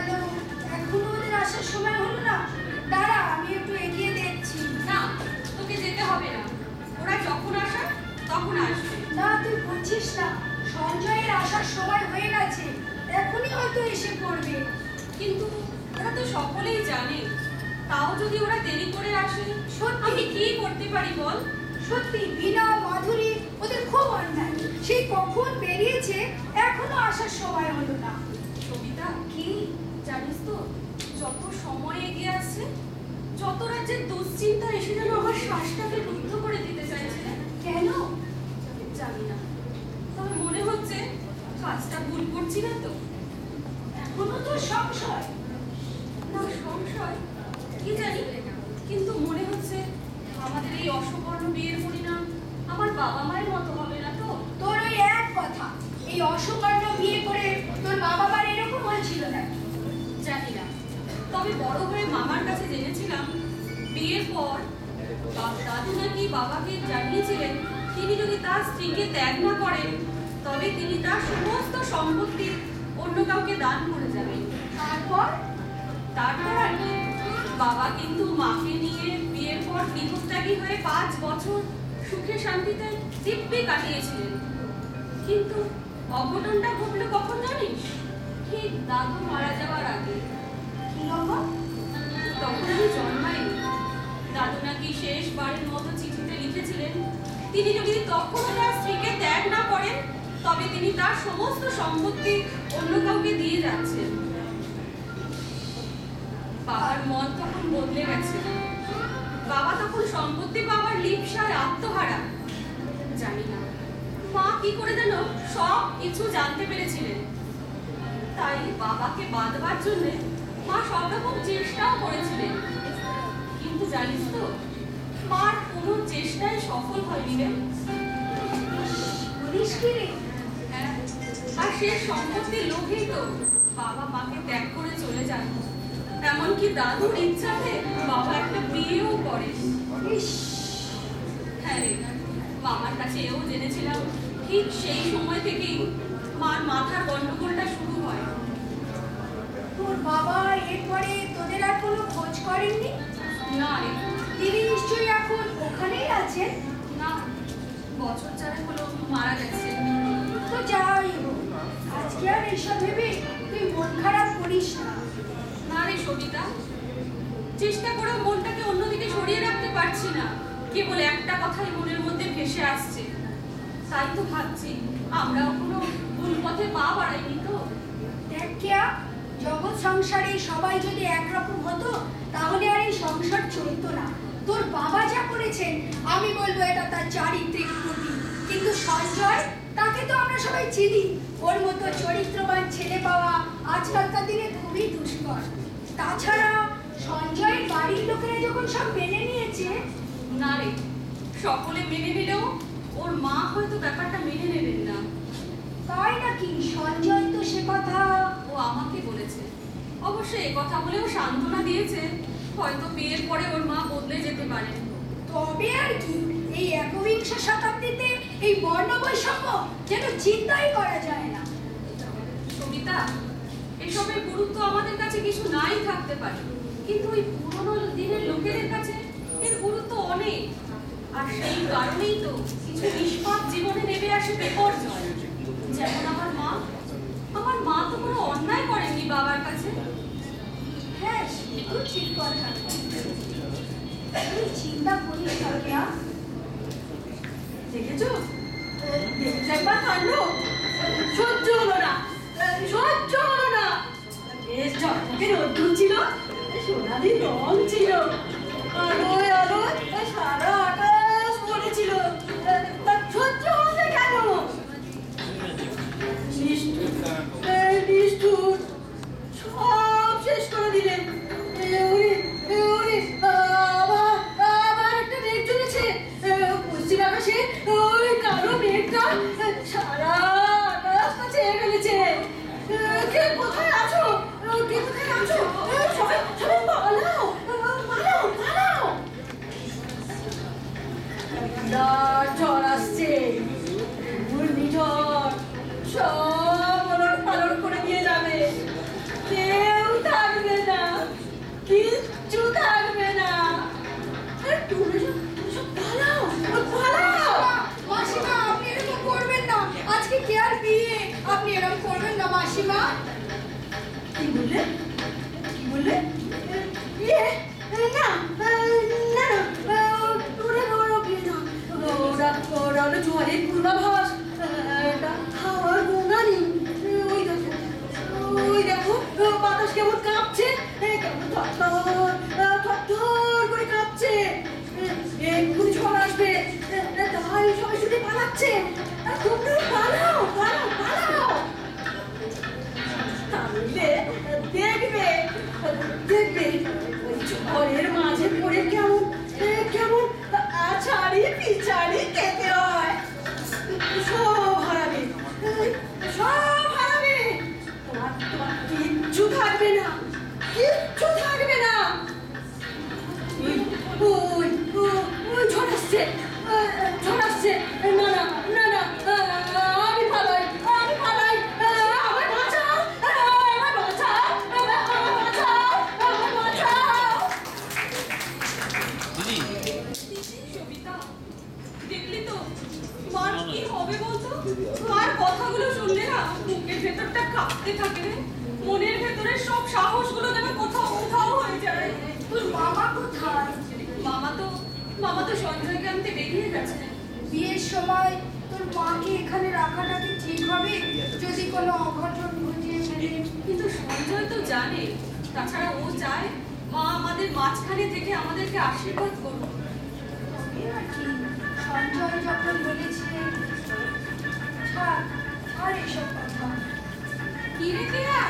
গেল, এখনো ওদের আসার সময় হলো না। দাঁড়া, আমি একটু এগিয়ে দেখছি। না, তোকে যেতে হবে না, ওরা যখন আসার তখন আসবে। না, তুই বুঝছিস না, সঞ্জয়ের আসার সময় হয়ে গেছে, এখনই হয়তো এসে পড়বে। কিন্তু ওরা তো সকলেই জানে, তাও যদি ওরা দেরি করে আসে সত্যি? আমি কি করতে পারি বল? সত্যি বিনা মাধুরী ওদের খুব অন্যায়। সেই কখন বেরিয়েছে, এখনো আসার সময় হলো না। সবিতা, কি জানিস তো, যত সময় এগিয়ে আসছে, যত রাজ্যের দুশ্চিন্তা এসে যেন আমার শ্বাসটাকে রুদ্ধ করে দিতে চাইছে। কেন জানি না, তবে মনে হচ্ছে কাজটা ভুল করছি না তো। এখনো তো সংশয়? না, সংশয় কি জানি, কিন্তু মনে হচ্ছে আমাদের এই অসবর্ণ বিয়ের পরিণাম আমার বাবা মায়ের মতো হবে না তো। তোর ওই এক কথা, এই অসবর্ণ বিয়ে করে তোর বাবা মার এরকম হয়েছিল না? জানি না, তবে বড় হয়ে মামার কাছে জেনেছিলাম বিয়ের পর দাদু নাকি বাবাকে জানিয়েছিলেন তিনি যদি তার স্ত্রীকে ত্যাগ না করেন তবে তিনি তার সমস্ত সম্পত্তি অন্য কাউকে দান করে যাবেন। তারপর আর কি, বাবা কিন্তু মাকে নিয়ে বিয়ের পর গৃহত্যাগী হয়ে 5 বছর সুখে শান্তিতে দিব্যি কাটিয়েছিলেন। কিন্তু অঘটনটা ঘটলো কখন জানিস? ঠিক দাদু মারা যাওয়ার আগে। কি খবর? তখন আমি জন্মাইনি। দাদু নাকি শেষবারের মতো চিঠিতে লিখেছিলেন তিনি যদি তখনও তার স্ত্রীকে ত্যাগ না করেন তবে তিনি তার সমস্ত সম্পত্তি অন্য কাউকে দিয়ে যাচ্ছেন। বাবার মন তখন বদলে গেছে। বাবা তখন সম্পত্তি পাওয়ার লিপ্সায় আত্মহারা। জানি না মা কি করে যেন সব কিছু জানতে পেরেছিলেন। তাই বাবাকে বাঁধবার জন্য মা সব রকম চেষ্টাও করেছিলেন, কিন্তু জানিস তো মার কোনো চেষ্টায় সফল হয়নি রে। বলিস কি রে? হ্যাঁ, আর সে সম্পত্তির লোভেই তো বাবা মাকে ত্যাগ করে চলে যান। এমনকি দাদুর ইচ্ছাতে বাবা একটা বিয়েও করে। হ্যাঁ রে, মামার কাছে এও জেনেছিলাম ঠিক সেই সময় থেকেই মার মাথার গন্ডগোলটা শুরু হয়। তোর বাবা এরপরে তোদের আর কোনো খোঁজ করেননি? না রে। তিনি নিশ্চয়ই এখন ওখানেই আছেন? না, বছর 4 হলো মারা গেছে। তো যাই হোক, আজকে আর এসব ভেবে তুই মন খারাপ করিস না। না রে সবিতা, চেষ্টা করে মনটাকে অন্যদিকে সরিয়ে রাখতে পারছি না। কেবল একটা কথাই মনের মধ্যে ভেসে আসছে। তাই তো ভাবছি আমরাও কোনো ভুল পথে পা বাড়াইনি তো। দেখ কেয়া, জগৎ সংসারে সবাই যদি একরকম হতো তাহলে আর এই সংসার চলতো না। তোর বাবা যা করেছেন আমি বলবো এটা তার চারিত্রিক ত্রুটি। কিন্তু সঞ্জয়, তাকে তো আমরা সবাই চিনি। ওর মতো চরিত্রবান ছেলে পাওয়া আজকালকার দিনে খুবই দুষ্কর। তাছাড়া সঞ্জয়ের বাড়ির লোকেরা যখন সব মেনে নিয়েছে। না রে, সকলে মেনে নিলেও ওর মা হয়তো ব্যাপারটা মেনে নেবেন না। তাই নাকি? সঞ্জয় তো সে কথা ও আমাকে বলেছে। অবশ্য এ কথা বলেও সান্ত্বনা দিয়েছে হয়তো বিয়ের পরে ওর মা বদলে যেতে পারে। তবে আর কি, এই একবিংশ শতাব্দীতে এই বর্ণ বৈষম্য যেন চিন্তাই করা যায় না। সবিতা, এসবের গুরুত্ব আমাদের কাছে কিছু নাই থাকতে পারে, কিন্তু ওই পুরনো দিনের লোকেদের কাছে এর গুরুত্ব অনেক। আর সেই কারণেই তো কিছু নিষ্পাপ জীবনে নেমে আসে বিপর্যয়। যেমন আমার মা তো কোনো অন্যায় করেননি বাবার কাছে। হ্যাঁ, সেটা ঠিক কথা। তুই চিন্তা করিস না কেয়া। দেখেছো একবার কাণ্ড, সহ্য হলো না, সহ্য হলো না। বেশ ঝকঝকে রোদ্দুর ছিল, সোনালি রং ছিল, আলোয় আলোয় সারা আকাশ পড়েছিল। সহ্য হচ্ছে কেন? নিষ্ঠুর, সব শেষ করে দিলেন। আবার একটা মেঘ চলেছে পশ্চিম আকাশে। ওই কালো মেঘটা সারা আকাশটা ছেয়ে ফেলেছে। কে কোথায় আছো? কে কোথায় আছো? সবাই সবাই পালাও, পালাও, পালাও। মাসিমা। কি বললে? কি বললে? ইয়ে, না, না, ওরা বিয়ে না। ওরা হলো ঝড়ের পূর্বাভাস। এটা হাওয়ার গোঙানি। ওই দেখো, বাতাস কেমন কাঁপছে, কেমন থরথর করে কাঁপছে। এক্ষুনি ঝড় আসবে, তাই সবাই শুধু পালাচ্ছে। তোমরা পালাও, পালাও, পালাও। তাহলে দেখবে, দেখবে ওই ঝড়ের মাঝে পড়ে কেমন কেমন আছাড়ি পিছাড়ি খেতে হয়। সব হারাবে, সব হারাবে। তোমার কিচ্ছু থাকবে না, কিচ্ছু থাকবে না। ওই ওই ওই ঝড় আসছে, ঝড় আসছে। না না না না, আমি পালাই, আমি পালাই। আমার বাঁচাও, আমার বাঁচাও, আমার বাঁচাও, আমার বাঁচাও। সবিতা, দেখলি তো মার কি হবে বলতো? মার কথাগুলো শুনলে না বুকের ভেতরটা কাঁপতে থাকে রে। মনের ভেতরে সব সাহসগুলো যেন কোথাও উধাও হয়ে যায়। তোর মামা কোথায়? মামা তো সঞ্জয়কে আনতে বেরিয়ে গেছে। বিয়ের সময় তোর মাকে এখানে রাখাটা কি ঠিক হবে যদি কোনো অঘটন ঘটিয়ে ফেলে? কিন্তু সঞ্জয় তো জানে, তাছাড়া ও চায় মা আমাদের মাঝখানে থেকে আমাদেরকে আশীর্বাদ করুক। তবে আর কি, সঞ্জয় যখন বলেছে, ছাড় ছাড় এসব কথা। কি রে কেয়া,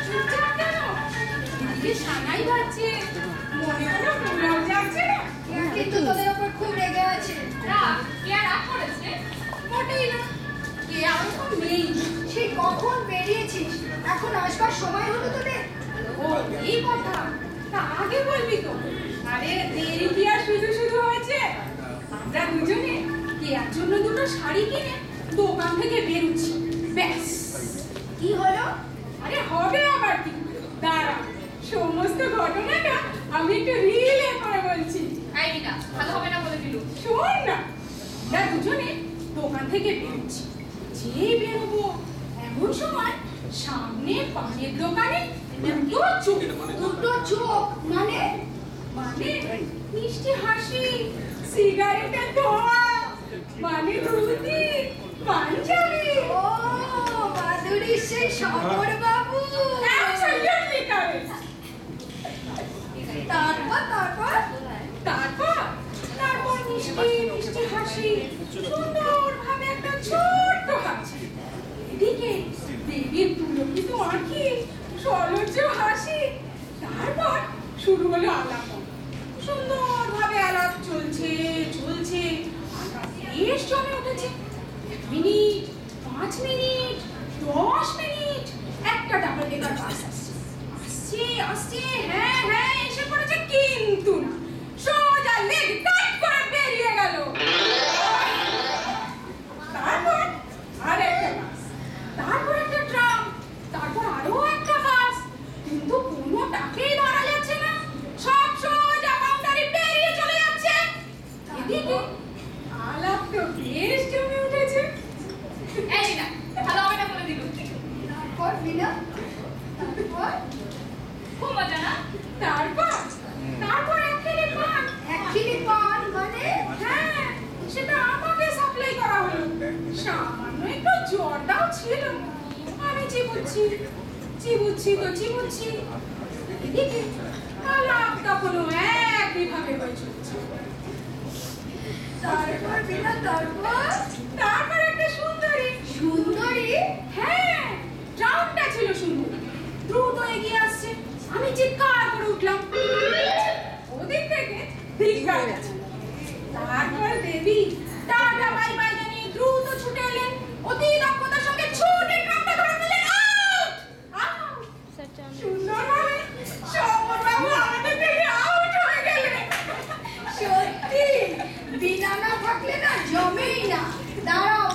চুপচাপ কেন? এদিকে সানাই বাজছে, মনে কোনো প্রোগ্রাম যাচ্ছে না? কেয়া কিন্তু তোদের ওপর খুব রেগে আছে। কেয়া রাগ করেছে? মোটেই না, কেয়া ওরকম নেই। সেই কখন বেরিয়েছিস, এখন আসবার সময় হলো তোদের? ও এই কথা, তা আগে বলবি তো। আরে দেরি কি আর শুধু শুধু হয়েছে? আমরা দুজনে কেয়ার জন্য দুটো শাড়ি কিনে দোকান থেকে বেরোচ্ছি, ব্যাস। কি হলো? আরে হবে আবার কি, দাঁড়া, সমস্ত ঘটনাটা আমি একটু রিলে করে বলছি। এই না, ভালো হবে না বলে দিল। শোন না, আমরা দুজনে দোকান থেকে বেরোচ্ছি, যেই বেরোবো এমন সময় সামনে পানের দোকানে দুটো চোখ। দুটো চোখ মানে? মানে মিষ্টি হাসি, সিগারেটের ধোঁয়া, মানে ধুতি, পাঞ্জাবি। ও মাধুরী, সেই শঙ্কর বাবু। Absolutely correct. তারপর তারপর তারপর তারপর মিষ্টি মিষ্টি হাসি, সুন্দরভাবে একটা ছোট্ট হাসি। এদিকে দেবীর পুলকিত আঁখি, সলজ্জ হাসি। তারপর শুরু হলো আলাপ। সুন্দরভাবে আলাপ চলছে চলছে, আলাপ বেশ জমে উঠেছে। 1 মিনিট, 5 মিনিট, 10 মিনিট, একটা ডাবল ডেকার বাস আসছে, আসছে আসছে, হ্যাঁ হ্যাঁ এসে পড়েছে, কিন্তু না, সোজা লেগ কাট করে বেরিয়ে গেল। তারপর আর একটা বাস, তারপর একটা ট্রাম, তারপর আরো একটা বাস, কিন্তু কোনোটাকেই ধরা যাচ্ছে না, সব সোজা কাউন্টারে বেরিয়ে চলে যাচ্ছে। এদিকে আলাপ তো বেশ জমে উঠেছে। এই না, ভালো হবে না বলে দিল। তারপর বিনা, তারপর খুব মজা না? তারপর তারপর একখানে পান। একখিনি পান মানে? হ্যাঁ, সেটা আমাকে সাপ্লাই করা হলো। সামান্য একটু জ্বরটাও ছিল, আমি চিবুচ্ছি চিবুচ্ছি তো চিবুচ্ছি। এদিকে আলাপ তখনও একইভাবে হয়ে চলছে। তারপর বিনা, তারপর তারপর একটা সুন্দরী। সুন্দরী? হ্যাঁ, ট্রামটা ছিল সুন্দরী, দ্রুত এগিয়ে আসছে। আমি চিৎকার করে উঠলাম, ওদিক থেকে ধিক্কার গেছে। তারপর দেবী টাটা বাই বাই জানিয়ে দ্রুত ছুটে এলেন, অতি দক্ষতার সঙ্গে ছুটে ট্রামটা ধরে ফেললেন। আউট! সুন্দরভাবে শঙ্করবাবু আমাদের থেকে আউট হয়ে গেলেন। সত্যি বিনা না থাকলে না জমেই না। দাঁড়াও,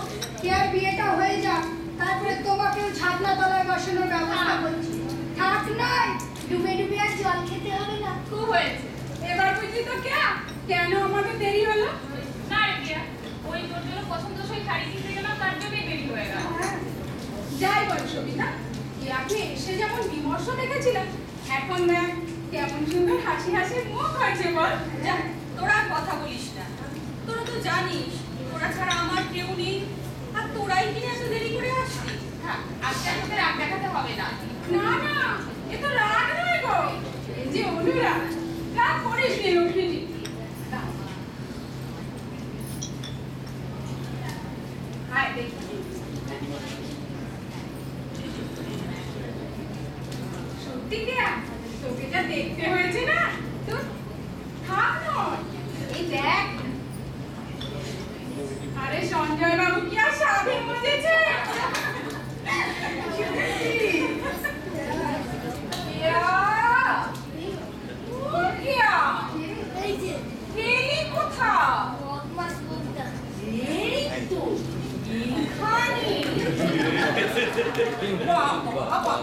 কেয়ার বিয়েটা হয়ে যাক, তারপরে তোমাকেও ছাদনা তলায় বসানোর ব্যবস্থা করছি। থাক নাই, ডুবে ডুবে আর জল খেতে হবে না। খুব হয়েছে, এবার বুঝলি তো কেন আমাদের দেরি হলো? না রে প্রিয়া, ওই তোর জন্য পছন্দসই শাড়ি কিনতে গেলাম, তার জন্যই দেরি হয়ে গেল। যাই বল সবিতা, অবশ্য দেখেছিলাম। এখন দেখ কেমন সুন্দর হাসি হাসি মুখ হয়েছে বল। যা, তোরা আর কথা বলিস না। তোরা তো জানিস তোরা ছাড়া আমার কেউ নেই, আর তোরাই কিনে এত দেরি করে আসবি। হ্যাঁ, আজকে আর তোকে রাগ দেখাতে হবে না। না না, এ তো রাগ নয় গো, এই যে অনুরাগ। রাগ করিস নি রুক্মিণী। হায় দেখি সত্যি কেয়া, তোকে যা দেখতে হয়েছে না, তোর থাক নয়। এই দেখ, আরে সঞ্জয় বাবু কি আর সাধে মজেছে। কেয়া, ও কেয়া, এই যে গেলি কোথাও? বদমাস বলতা এই তো, এখানে। বাবা,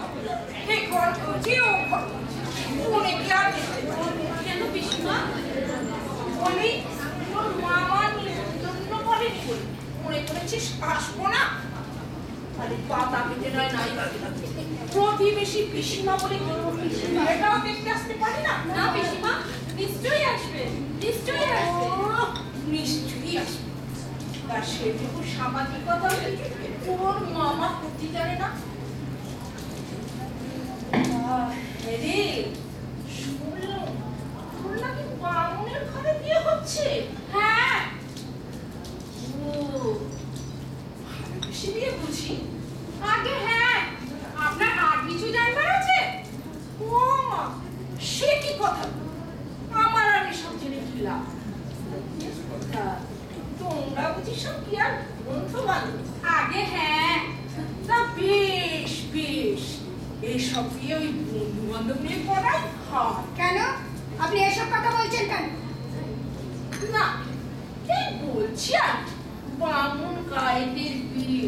এ ঘর করছি, ও ঘর করছি। মনে কি আর কেন পিসিমা? বলি, তোর মামা নিমন্ত্রণ করেনি বলে মনে করেছিস আসবো না? আরে পাতা পেতে নয় নাই বাকি থাকে। প্রতিবেশী পিসিমা বলে এটাও দেখতে আসতে পারি না? না পিসিমা, নিশ্চয়ই আসবে, নিশ্চয়ই আসবে। নিশ্চয়ই আসবে। তার সেটুকু সামাজিকতা তোর মামা করতে জানে না? রে, শুনলাম তোর নাকি বামুনের ঘরে বিয়ে হচ্ছে। হ্যাঁ। ও, ভালোবেসে বিয়ে বুঝি? আগে হ্যাঁ, আপনার আর কিছু জানবার আছে? ও মা, সে কি কথা? আমার আর এসব জেনে কি লাভ? তা, তোমরা বুঝি সব কি আর বন্ধু বান্ধব? আগে হ্যাঁ, তা বেশ বেশ, এসব দিয়ে ওই বন্ধু বান্ধব নিয়ে পড়াই হয়। কেন আপনি এসব কথা বলছেন কেন? না, এই বলছি আর বামুন গায়েদের বিয়ে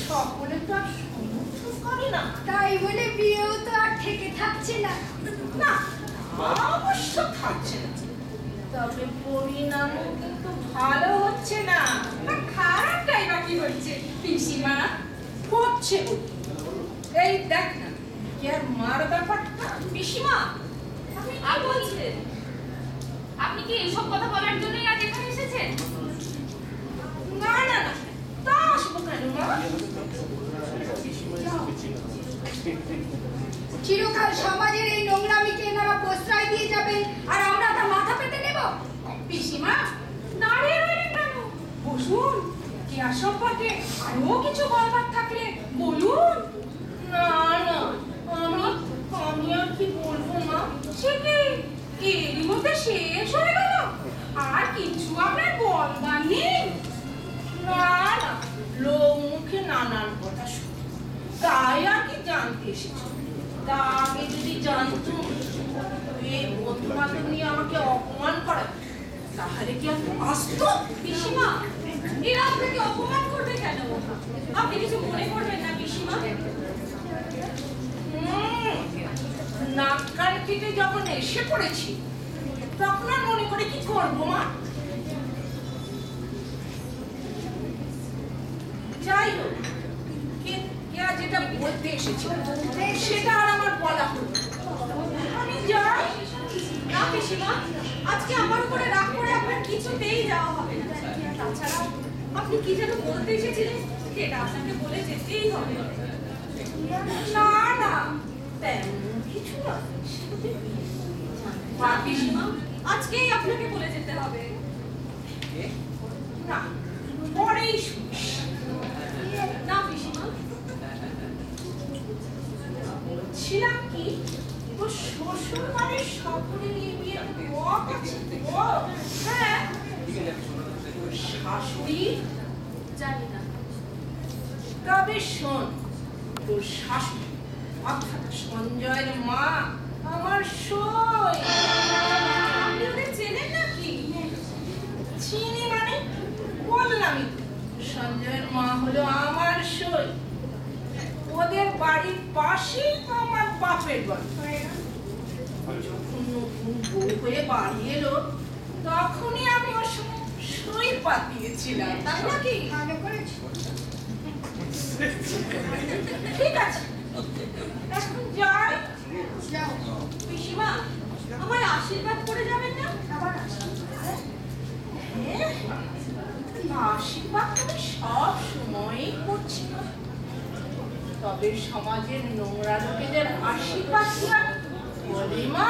সকলে তো আর সমর্থন করে না। তাই বলে বিয়েও তো আর থেকে থাকছে না। না, অবশ্য থাকছে না, তবে পরিণামও কিন্তু ভালো হচ্ছে না। খারাপটাই বাকি হচ্ছে পিসিমা, হচ্ছে বলি। এই দেখ না, কি আর মার ব্যাপারটা। পিসিমা, আপনি কি বলছেন? আপনি কি এইসব কথা বলার জন্যই আজ এখানে এসেছেন? না না না, তা আসবো কেন মা? চিরকাল সমাজের এই নোংরামিকে এনারা প্রশ্রয় দিয়ে যাবেন আর আমরা তা মাথা পেতে নেব? পিসিমা, দাঁড়িয়ে রইলেন কেন? বসুন, কি আর সম্পর্কে আরো কিছু বলবার থাকলে বলুন। না না, আমি আর কি বলবো মা? সে কি এরই মধ্যে শেষ হয়ে গেল? আর কিছু আপনার বলবার নেই? না না, লোক মুখে নানান কথা শুনি, তাই আর কি জানতে এসেছি। তা আগে যদি জানতুম এই বন্ধু বান্ধব নিয়ে আমাকে অপমান করে, তাহলে কি আর আসতো? পিসিমা, এরা আপনাকে অপমান করবে কেন? আপনি কিছু মনে করবেন না পিসিমা। নাক কান কেটে যখন এসে পড়েছি, তখন আর মনে করে কি করবো মা? যাই হোক, কে আর যেটা বলতে এসেছিল সেটা আর আমার বলা হলো। আমি যাই। না পিসিমা, আজকে আমার উপরে রাগ করে আপনার কিছুতেই যাওয়া হবে না। তাছাড়া আপনি কি যেন বলতে এসেছিলেন, সেটা আপনাকে বলে যেতেই হবে। না না, তেমন কিছু না। না পিসিমা, আজকেই আপনাকে বলে যেতে হবে। না, পরেই শুনিস। না পিসিমা, বলছিলাম কি, তোর শ্বশুর বাড়ির সকলে নিয়ে বিয়ে মত আছে তো? হ্যাঁ। তোর শাশুড়ি? জানি না। তবে শোন, তোর শাশুড়ি অর্থাৎ সঞ্জয়ের মা আমার সই। আপনি ওদের চেনেন নাকি? চিনি মানে? বললামই তো, সঞ্জয়ের মা হলো আমার সই। ওদের বাড়ির পাশেই আমার বাপের বাড়ি। যখন নতুন বউ হয়ে বাড়ি এলো, তখনই আমি ওর সঙ্গে সই পাতিয়েছিলাম। তাই নাকি? ভালো করেছো। ঠিক আছে, এখন যাই। যাও। পিসিমা আমায় আশীর্বাদ করে যাবেন না? আবার আসি। হ্যাঁ, আশীর্বাদ আমি সব সময়ই করছি, তবে সমাজের নোংরা লোকেদের আশীর্বাদ কি আর বলে মা?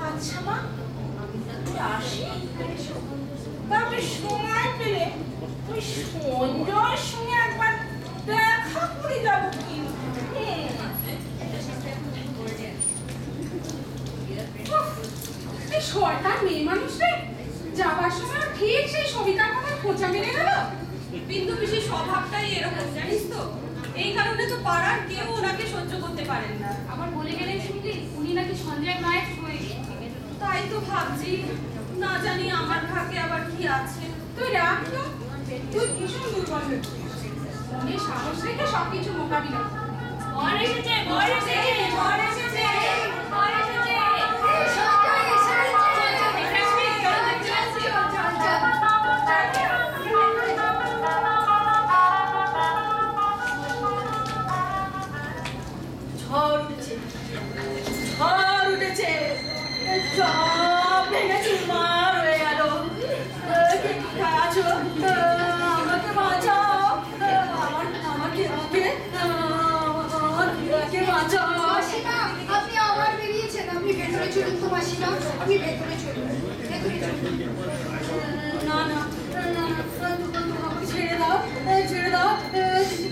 আচ্ছা মা, আমি তাহলে আসি, তবে সময় পেলে ওই সঞ্জয়ের সঙ্গে একবার দেখা করে যাবো কিন্তু। এই শয়তান মেয়ে মানুষ রে, যাবার সময় ঠিক সেই সবিতার কথা খোঁচা মেরে গেল। বিন্দু পিসির স্বভাবটাই এরকম জানিস তো, এই কারণে তো পাড়ার কেউ ওনাকে সহ্য করতে পারেন না। আবার বলে গেলেন শুনলি উনি নাকি সঞ্জয় মায়ের হয়ে তাই তো ভাবছি, না জানি আমার ভাগ্যে আবার কি আছে। তুই রাখ তো, তুই ভীষণ দুর্বল হয়ে পড়িস। মনে সাহস রেখে সবকিছু মোকাবিলা কর। বর এসেছে, বর এসেছে, বর এসেছে, বর এসেছে। এই সঞ্জয় এসে গেছে। চল, চল, চল। ঝড় উঠেছে, ঝড় উঠেছে, সব ভেঙে চুরমার হয়ে গেল। কে কোথায় আছো? আমাকে বাঁচাও, আমাকে বাঁচাও। মাসিমা, আপনি আবার বেরিয়েছেন। আপনি ভেতরে চলুন তো মাসিমা, আপনি ভেতরে চলুন, ভেতরে চলুন। না না না, আমাকে ছেড়ে দাও, ছেড়ে দাও।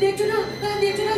দেখছো না, দেখছো না